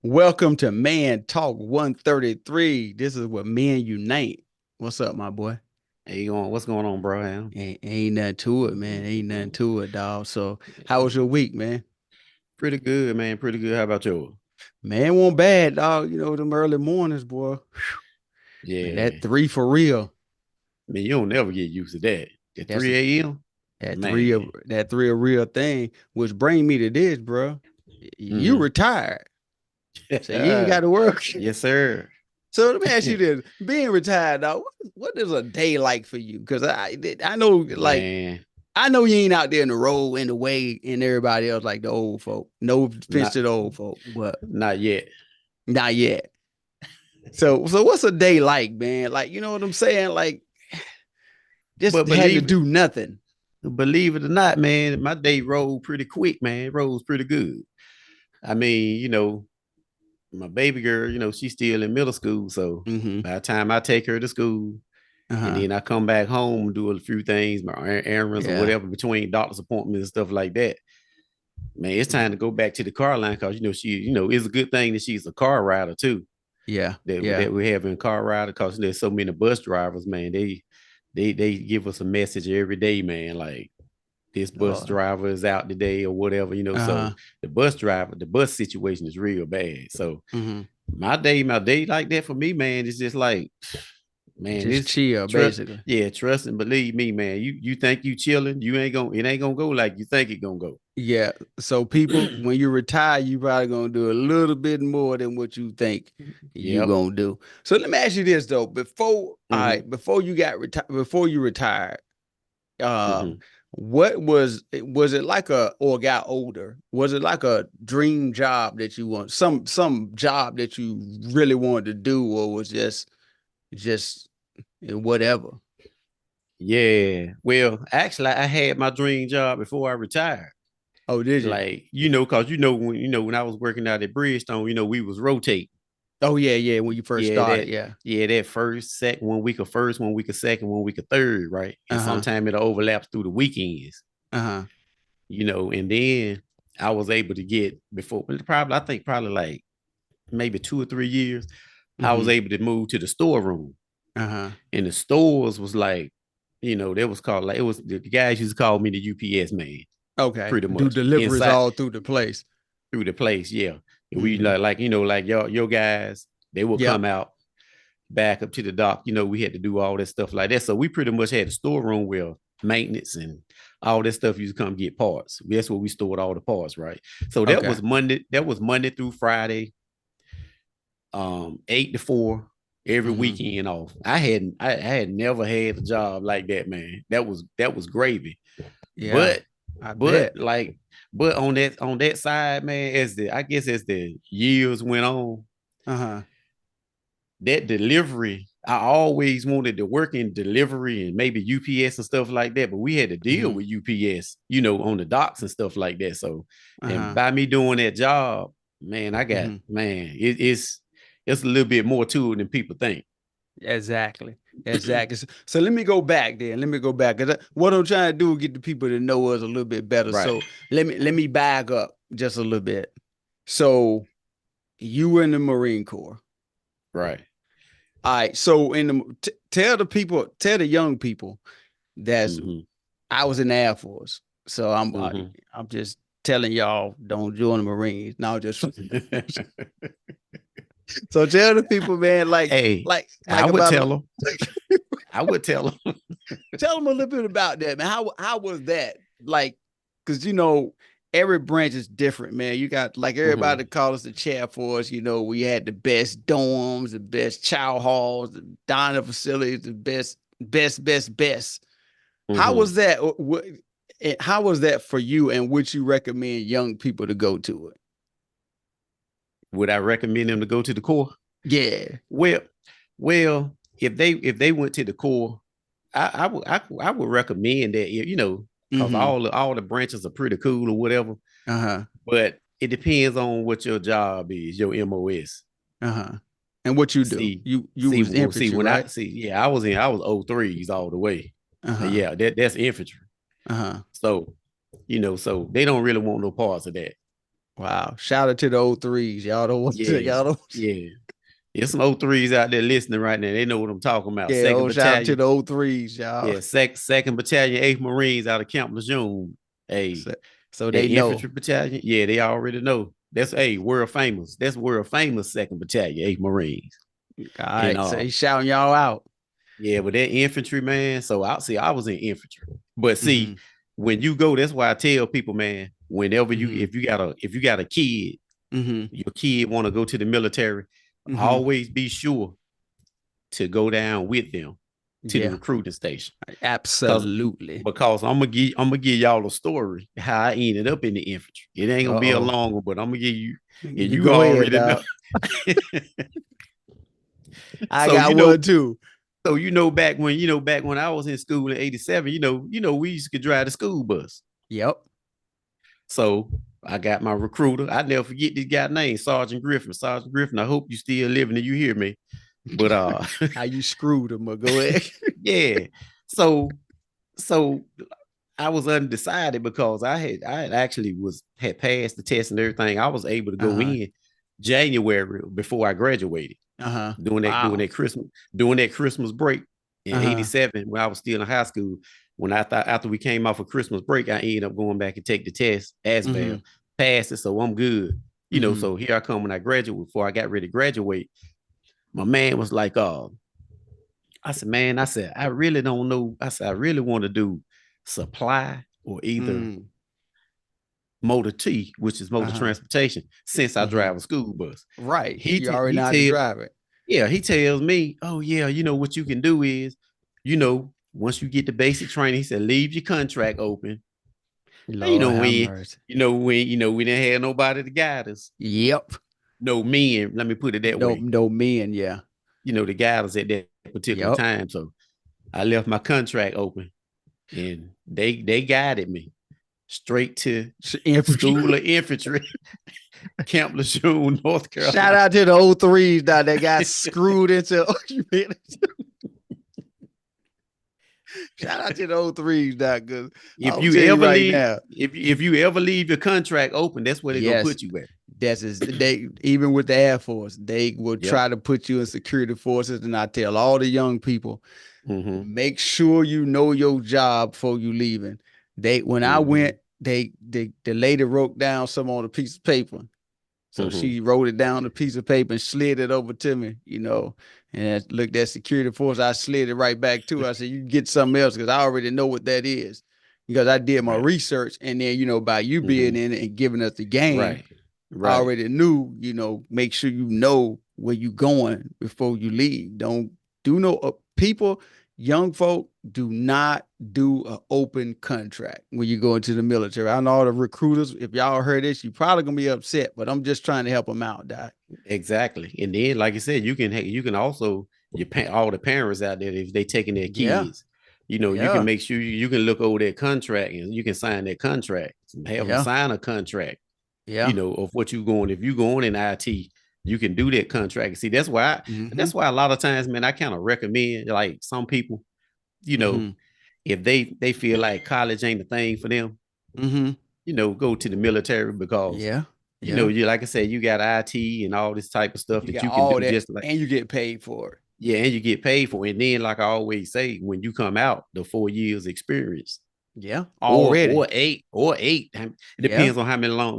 Welcome to Man Talk 133. This is what men unite. What's up, my boy? Hey, what's going on, bro? Ain't nothing to it, man. Ain't nothing to it, dog. So, how was your week, man? Pretty good, man. Pretty good. How about yours? Man, wasn't bad, dog. You know, them early mornings, boy. Man, that Yeah. three for real. Man, you don't never get used to that. At That's 3 a.m., that three of man. that three a real thing, which bring me to this, bro. You Hmm. retired, so you ain't got to work. Yes, sir. So let me ask you this: being retired, dog, what is a day like for you? Because I know, like, Man, I know you ain't out there in the road in the way and everybody else like the old folk. No offense not to the old folk, but not yet. not yet. So what's a day like, man? Like, you know what I'm saying? Like, just But having to do nothing. believe it or not, man, my day rolled pretty quick, man. It rolls pretty good. I mean, my baby girl, she's still in middle school. So Mm-hmm. by the time I take her to school, and Uh-huh. then I come back home and do a few things, my errands or Yeah. whatever between doctor's appointments and stuff like that. Man, it's time to go back to the car line because it's a good thing that she's a car rider too. Yeah. That Yeah. that we have in car rider because there's so many bus drivers, man. They give us a message every day, man. Like this bus Oh. driver is out today or whatever. So Uh-huh. the bus situation is real bad. So Mm-hmm. my day like that for me, man, it's just like, man, Just this chill, trust, basically. yeah, trust and believe me, man. You think you chilling, it ain't gonna go like you think it gonna go. Yeah. So people, when you retire, you probably gonna do a little bit more than what you think you Yep. gonna do. So let me ask you this though. All Mm-hmm. right, before you got retired, before you retired, Mm-hmm. what was it like or got older? Was it like a dream job that you want? Some job that you really wanted to do, or was just whatever? Yeah. Well, actually, I had my dream job before I retired. Oh, did you? Like, cause when I was working out at Bridgestone, we was rotating. Oh yeah, yeah. When you first Yeah, started, that yeah. yeah, that first, second, 1 week of first, 1 week of second, 1 week of third, right? And Uh-huh. sometimes it overlaps through the weekends, Uh-huh. and then I was able to get before probably I think probably like maybe 2 or 3 years, I was Mm-hmm. able to move to the storeroom. Uh-huh. And the stores was like, that was called like it was the guys used to call me the UPS man, Okay. pretty Do much deliveries inside all through the place. through the place. Yeah. And we Hmm. like your guys, they will Yep. come out back up to the dock. We had to do all that stuff like that. So we pretty much had a storeroom where maintenance and all that stuff used to come get parts. That's where we stored all the parts, right? So that Okay. was Monday. That was Monday through Friday, 8 to 4, every Hmm. weekend off. I had never had a job like that, man. That was gravy. Yeah. But I but bet. like but on that side, man, as the years went on, Uh-huh. that delivery, I always wanted to work in delivery and maybe UPS and stuff like that, but we had to deal Hmm. with UPS, on the docks and stuff like that. So, and Uh-huh. by me doing that job, man, Hmm. it's a little bit more to it than people think. Exactly. Exactly. So let me go back there. Let me go back. 'Cause what I'm trying to do is get the people to know us a little bit better. Right, So let me back up just a little bit. So you were in the Marine Corps. right. All right. So tell the people, tell the young people that's Mm-hmm. I was in the Air Force. So Mm-hmm. I'm just telling y'all don't join the Marines. No, just so tell the people, man, Hey, I like would about tell them. I would tell them. tell them a little bit about that, man. How was that? Like, because every branch is different, man. You got like Mm-hmm. everybody call us the chair for us. We had the best dorms, the best chow halls, the dining facilities, the best. How Mm-hmm. was that? How was that for you? And would you recommend young people to go to it? Would I recommend them to go to the Corps? Yeah. Well, well, if they went to the Corps, I would recommend that, because Mm-hmm. all the branches are pretty cool or whatever. Uh-huh. But it depends on what your job is, your MOS. Uh-huh. And what you do? See, You was see infantry, when I right? see, yeah, I was O3s all the way. Uh-huh. Yeah, that's infantry. Uh-huh. So, so they don't really want no parts of that. Wow. Shout out to the old threes. Y'all don't want to, Yeah, y'all don't. yeah. There's some O3s out there listening right now. They know what I'm talking about. Yeah, Second oh, shout out to Battalion. the old threes, y'all. Yeah, second battalion, 8th Marines out of Camp Lejeune. So, Hey, so that they know. infantry battalion, yeah, they already know. That's world famous. That's world famous second battalion, 8th Marines. All And right. So he's shouting y'all out. yeah, but that infantry, man. So I was in infantry. But Mm-hmm. see, when you go, that's why I tell people, man, whenever you Mm-hmm. if you got a kid, Mm-hmm. your kid want to go to the military, Mm-hmm. always be sure to go down with them to the Yeah, recruiting station. Cause absolutely. because I'm gonna give y'all a story how I ended up in the infantry. It ain't gonna be a Uh-oh. long one, but I'm gonna give you, and You you go ahead, already know. dog. I So got one too. back when I was in school in '87, we used to drive the school bus. Yep. So I got my recruiter. I never forget this guy name, Sergeant Griffin. Sergeant Griffin, I hope you still living and you hear me. But How you screwed him, but go ahead. yeah. So so I was undecided because I had actually had passed the test and everything. I was able to go Uh-huh. in January before I graduated. Uh-huh. Doing Wow. that Christmas break in Uh-huh. '87 when I was still in high school. When I thought after we came off of Christmas break, I ended up going back and take the test, Mm-hmm. ASVAB, passed it, so I'm good. Mm-hmm. So here I come when I graduate. Before I got ready to graduate, my man was like, I said, man, I said, I really don't know. I said, I really want to do supply or either Mm. motor T, which is motor Uh-huh. transportation, since I Mm-hmm. drive a school bus. Right. He You t- already he know how to tell drive it. Yeah, he tells me, oh yeah, what you can do is, once you get the basic training, he said, leave your contract open. And Lord have mercy. we didn't have nobody to guide us. Yep. No men, let me put it that No, way. no men, yeah. To guide us at that particular Yep. time. So I left my contract open and they guided me straight to Infantry. School of Infantry, Camp Lejeune, North Shout Carolina. out to the old threes that got screwed into. Shout out to the old threes, that good. If I'll you tell you ever right leave, now. if you ever leave your contract open, that's where they're gonna Yes, put you at. that's is they even with the Air Force, they will Yep. try to put you in security forces. And I tell all the young people, Mm-hmm. make sure you know your job before you leaving. When I Mm-hmm. went, the lady wrote down some on a piece of paper. So Mm-hmm. she wrote it down on a piece of paper and slid it over to me, and I looked at security force. I slid it right back to her. I said, you can get something else because I already know what that is because I did my Right. research. And then, by you being Mm-hmm. in it and giving us the game, Right. I Right. already knew, make sure you know where you going before you leave. Don't do no people, young folk do not do an open contract when you go into the military. I know all the recruiters, if y'all heard this, you probably gonna be upset, but I'm just trying to help them out, Doc. Exactly. And then, like I said, you can also all the parents out there if they taking their Yeah, kids, you can yeah, make sure you can look over that contract and you can sign that contract, have them yeah, sign a contract, yeah. of what you going. If you going in IT, you can do that contract. See, Mm-hmm. that's why a lot of times, man, I kind of recommend like some people, you know, Mm-hmm. if they feel like college ain't the thing for them, Mm-hmm. go to the military because Yeah, yeah. you like I said, you got IT and all this type of stuff You that got you can all do that, just like and you get paid for it. yeah, and you get paid for it. And then, like I always say, when you come out, the 4 years experience, Yeah, or already. eight. It Yeah. depends on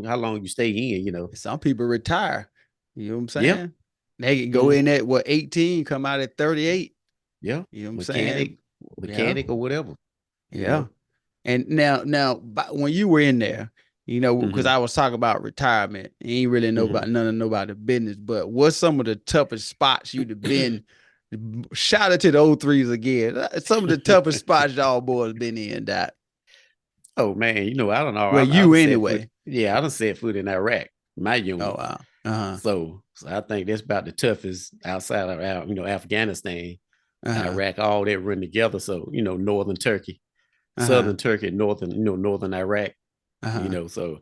how long you stay in. Some people retire. You know what I'm Yeah. saying? They can go in Mm-hmm. at 18, come out at 38. Yeah. You know what I'm saying? Mechanic, Yeah, or whatever, you yeah. know. And now, when you were in there, because Mm-hmm. I was talking about retirement, you ain't really know Mm-hmm. about none of nobody business. But what's some of the toughest spots you'd have been? Shout out to the old threes again. Some of the toughest spots y'all boys been in that. Oh man, I don't know. Well, I you done set foot. anyway. Yeah, I done set foot in Iraq, my Oh unit. wow. Uh-huh. So I think that's about the toughest outside of Afghanistan, Uh-huh. Iraq, all that run together. So northern Turkey, Uh-huh. southern Turkey, northern Iraq. Uh-huh. So